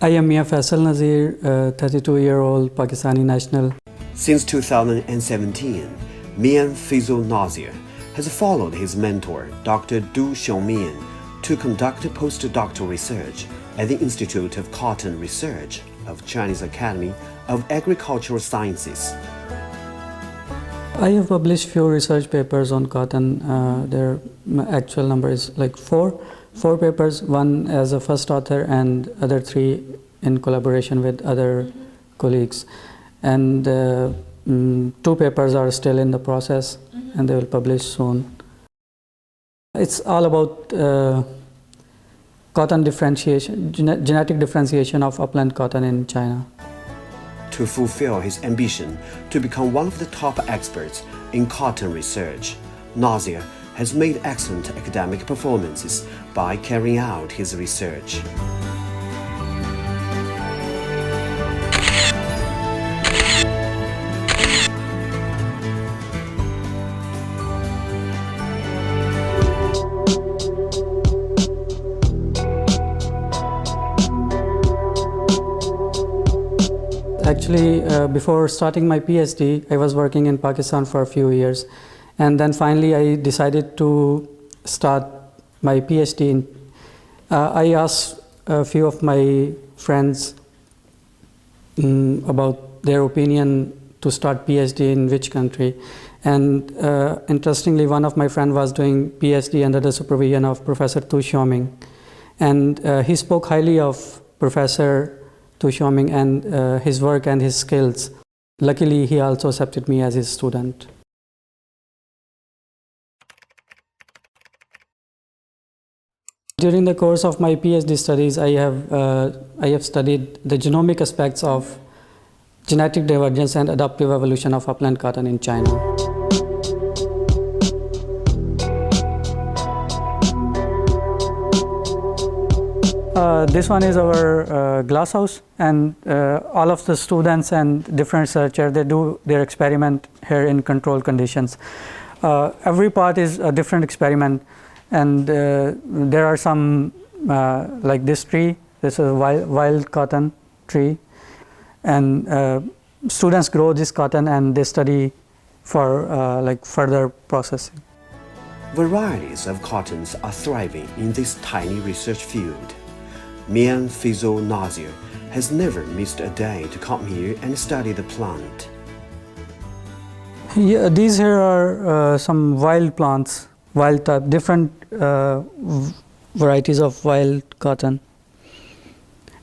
I am Mian Faisal Nazir, 32-year-old Pakistani national. Since 2017, Mian Faisal Nazir has followed his mentor, Dr.Du Xiongming, to conduct postdoctoral research at the Institute of Cotton Research of Chinese Academy of Agricultural Sciences. I have published few research papers on cotton. Their actual number is like four papers, one as a first author and other three in collaboration with other colleagues. And two papers are still in the process and they will publish soon. It's all about cotton differentiation, genetic differentiation of upland cotton in China. To fulfill his ambition to become one of the top experts in cotton research, Nazir has made excellent academic performances by carrying out his research. Actually, before starting my PhD, I was working in Pakistan for a few years. And then finally, I decided to start my PhD. I asked a few of my friends about their opinion to start PhD in which country. And interestingly, one of my friends was doing PhD under the supervision of Professor Du Xiongming. And he spoke highly of Professor Du Xiongming and his work and his skills. Luckily, he also accepted me as his student. During the course of my PhD studies, I have studied the genomic aspects of genetic divergence and adaptive evolution of upland cotton in China. This one is our glass house, and all of the students and different researchers, they do their experiment here in controlled conditions. Every part is a different experiment, and there are some like this tree. This is a wild cotton tree, and students grow this cotton and they study for like further processing. Varieties of cottons are thriving in this tiny research field. Mian Faisal Nazir has never missed a day to come here and study the plant. Yeah, these here are some wild plants, wild type, different varieties of wild cotton.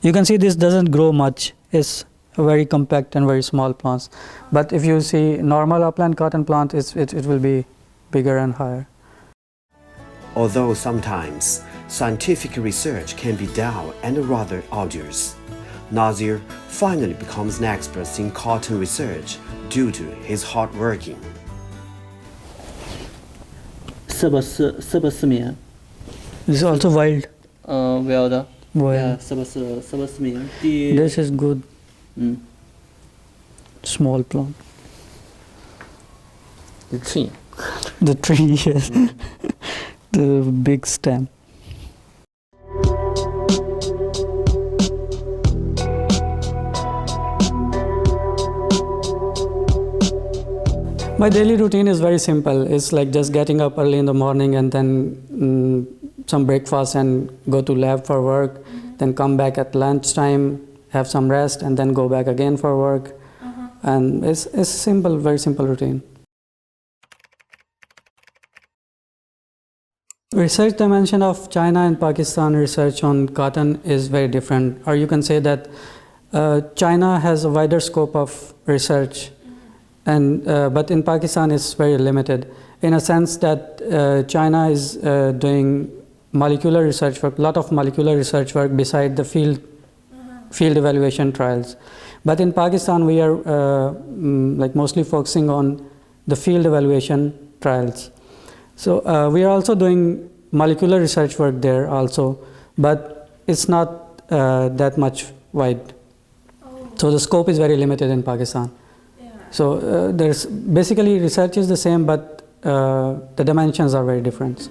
You can see this doesn't grow much. It's a very compact and very small plants. But if you see normal upland cotton plant, it will be bigger and higher. Although sometimes scientific research can be dull and rather arduous, Nazir finally becomes an expert in cotton research due to his hard working. 44名 This is also wild. wild. Wild. 44名 This is good. Small plant. The tree. The tree, yes. The big stem. My daily routine is very simple. It's like just getting up early in the morning and then some breakfast and go to lab for work, then come back at lunchtime, have some rest, and then go back again for work. And it's simple, very simple routine. Research dimension of China and Pakistan research on cotton is very different. Or you can say that China has a wider scope of research, and but in Pakistan it's very limited, in a sense that China is doing molecular research work, a lot of molecular research work beside the field evaluation trials. But in Pakistan we are like mostly focusing on the field evaluation trials. So we are also doing molecular research work there also, but it's not that much wide. So the scope is very limited in Pakistan. So there's basically research is the same, but the dimensions are very different.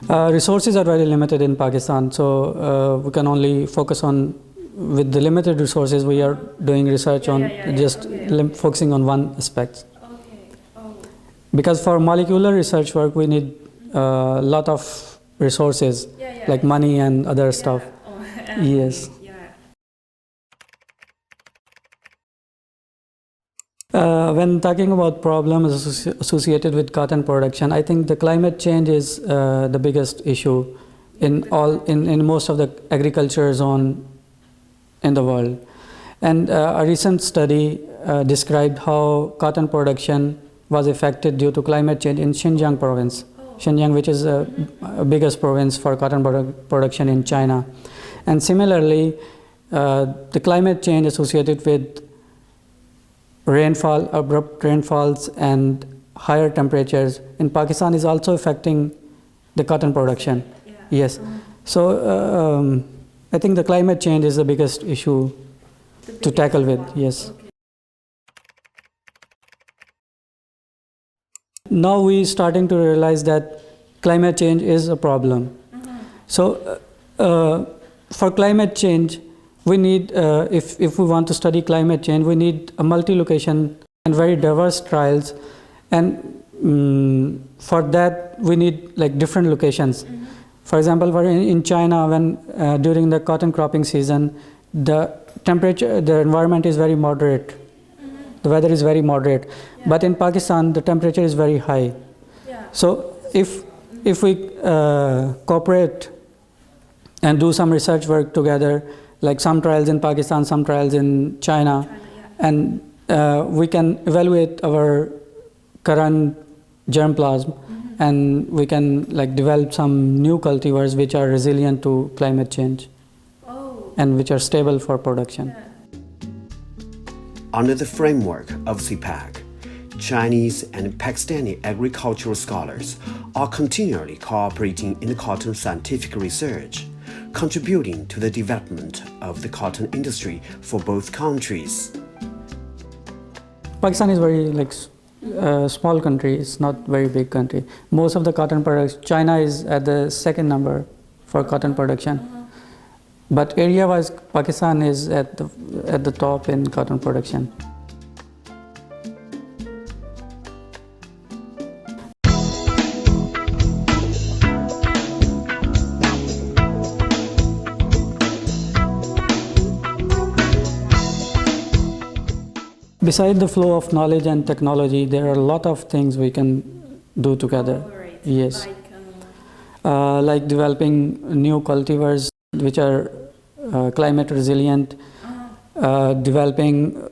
Resources are very limited in Pakistan, so we can only focus on, with the limited resources, we are doing research on focusing on one aspect. Okay. Oh. Because for molecular research work, we need a lot of resources, like money and other stuff. Oh, Yes. Yeah. When talking about problems associated with cotton production, I think the climate change is the biggest issue in most of the agriculture zone in the world. And a recent study described how cotton production was affected due to climate change in Xinjiang province. Xinjiang, which is the biggest province for cotton production in China. And similarly, the climate change associated with rainfall, abrupt rainfalls and higher temperatures in Pakistan is also affecting the cotton production. Yes. So I think the climate change is the biggest issue to tackle with. Yes. Okay. Now we starting to realize that climate change is a problem. So for climate change, we need, if we want to study climate change, we need a multi-location and very diverse trials. And for that, we need like different locations. For example, in China, when during the cotton cropping season, the temperature, the environment is very moderate. The weather is very moderate. But in Pakistan, the temperature is very high. So if we cooperate and do some research work together, like some trials in Pakistan, some trials in China, and we can evaluate our current germplasm, and we can like develop some new cultivars which are resilient to climate change and which are stable for production. Under the framework of CPEC, Chinese and Pakistani agricultural scholars are continually cooperating in the cotton scientific research, contributing to the development of the cotton industry for both countries. Pakistan is very like small country. It's not very big country. Most of the cotton products, China is at the second number for cotton production. But area-wise, Pakistan is at the top in cotton production. Besides the flow of knowledge and technology, there are a lot of things we can do together. Yes. Like developing new cultivars which are climate resilient, developing,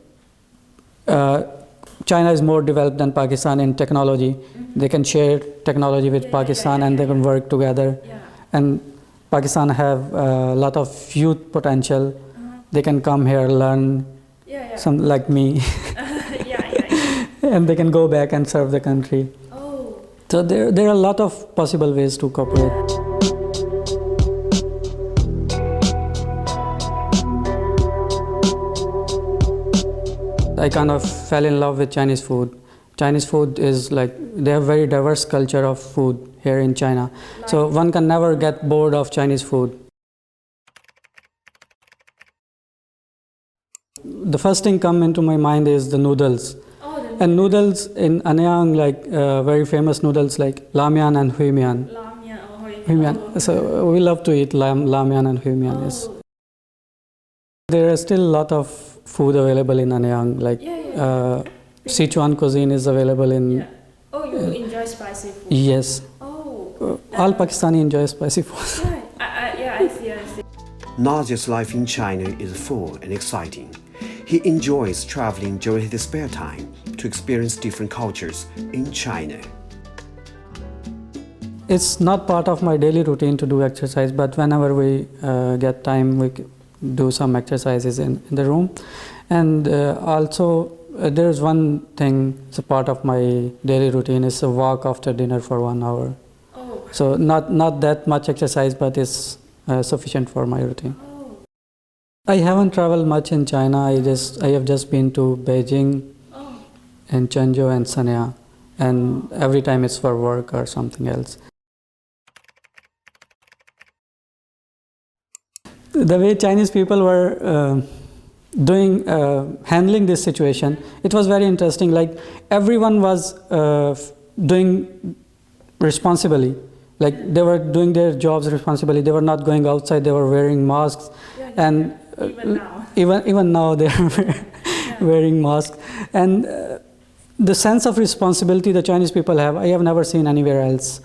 China is more developed than Pakistan in technology. They can share technology with Pakistan and they can work together. And Pakistan have a lot of youth potential. They can come here, learn, some like me, and they can go back and serve the country. So there are a lot of possible ways to cooperate. I kind of fell in love with Chinese food. Chinese food is like, they have very diverse culture of food here in China. So one can never get bored of Chinese food. The first thing come into my mind is the noodles. And noodles in Anyang, like very famous noodles like Mian and Mian. Mian. So we love to eat Mian and Mian. Yes. There are still a lot of food available in Anyang, like Sichuan cuisine is available in. Oh, you enjoy spicy food? Yes. Oh. All Pakistani enjoy spicy food. I see. Nazir's life in China is full and exciting. He enjoys traveling during his spare time to experience different cultures in China. It's not part of my daily routine to do exercise, but whenever we get time, we do some exercises in the room. And also, there's one thing, it's a part of my daily routine, is a walk after dinner for 1 hour. So not that much exercise, but it's sufficient for my routine. I haven't traveled much in China. I have just been to Beijing and Chenzhou and Sanya, and every time it's for work or something else. the way Chinese people were handling this situation, it was very interesting. Like everyone was doing responsibly. Like they were doing their jobs responsibly. They were not going outside. They were wearing masks, and even now they are wearing masks. And the sense of responsibility the Chinese people have, I have never seen anywhere else.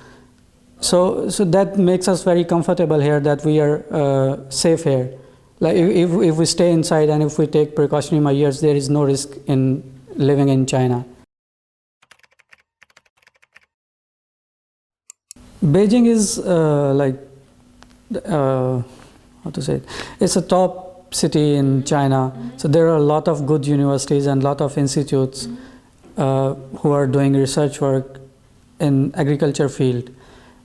So that makes us very comfortable here, that we are safe here. Like if we stay inside and if we take precautionary measures, there is no risk in living in China. Beijing is how to say it? It's a top city in China. So there are a lot of good universities and a lot of institutes who are doing research work in agriculture field.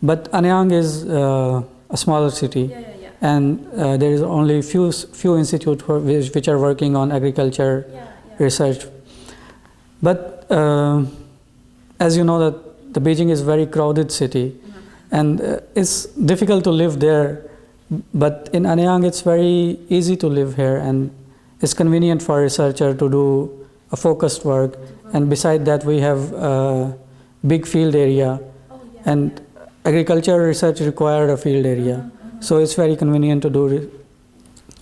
But Anyang is a smaller city, and there is only few institutes which are working on agriculture research. But as you know, that the Beijing is a very crowded city, and it's difficult to live there. But in Anyang, it's very easy to live here, and it's convenient for a researcher to do a focused work. And beside that, we have a big field area, and agriculture research required a field area. So it's very convenient to do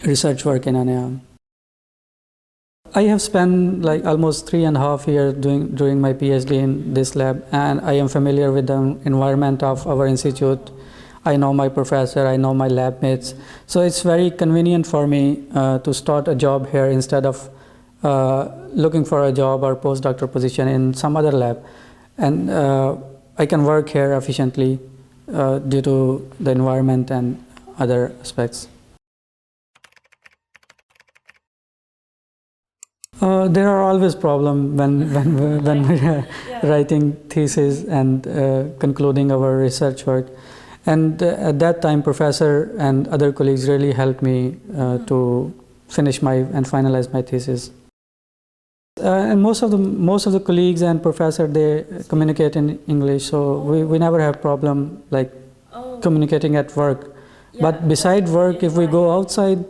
research work in Anyang. I have spent like almost 3.5 years doing my PhD in this lab, and I am familiar with the environment of our institute. I know my professor, I know my lab mates. So it's very convenient for me to start a job here instead of looking for a job or postdoctoral position in some other lab. And I can work here efficiently due to the environment and other aspects. There are always problems when we're writing thesis and concluding our research work. And at that time, professor and other colleagues really helped me to finish and finalize my thesis. And most of the colleagues and professor, they communicate in English, so we never have problem like communicating at work. But beside work, if we go outside,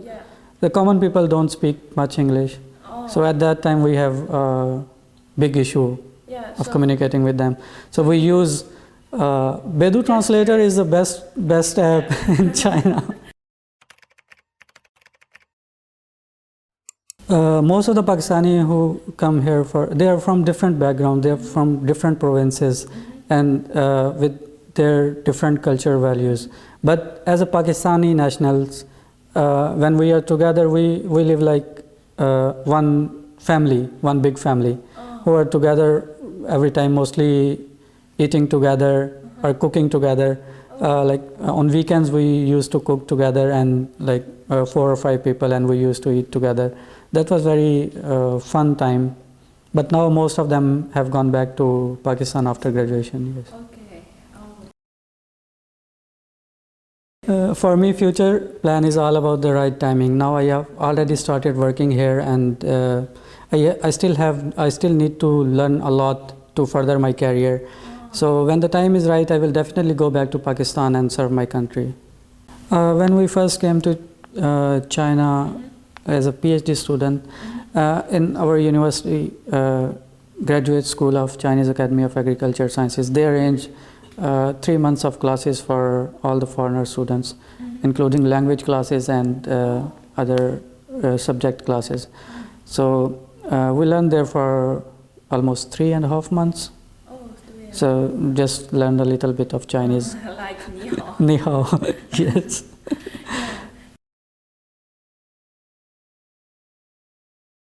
the common people don't speak much English. So at that time, we have a big issue of communicating with them. So we use Bedu Translator is the best app in China. Most of the Pakistani who come here, they are from different backgrounds, they are from different provinces, and with their different cultural values. But as a Pakistani nationals, when we are together, we live like one family, one big family, who are together every time, mostly eating together or cooking together. Like on weekends, we used to cook together, and like 4 or 5 people, and we used to eat together. That was very fun time. But now most of them have gone back to Pakistan after graduation. Yes. For me, future plan is all about the right timing. Now I have already started working here, and I still need to learn a lot to further my career. So when the time is right, I will definitely go back to Pakistan and serve my country. When we first came to China as a PhD student, in our university, Graduate School of Chinese Academy of Agriculture Sciences, they arrange 3 months of classes for all the foreigner students, including language classes and other subject classes. So we learned there for almost 3.5 months. So just learned a little bit of Chinese. Like ni hao. Ni hao, yes.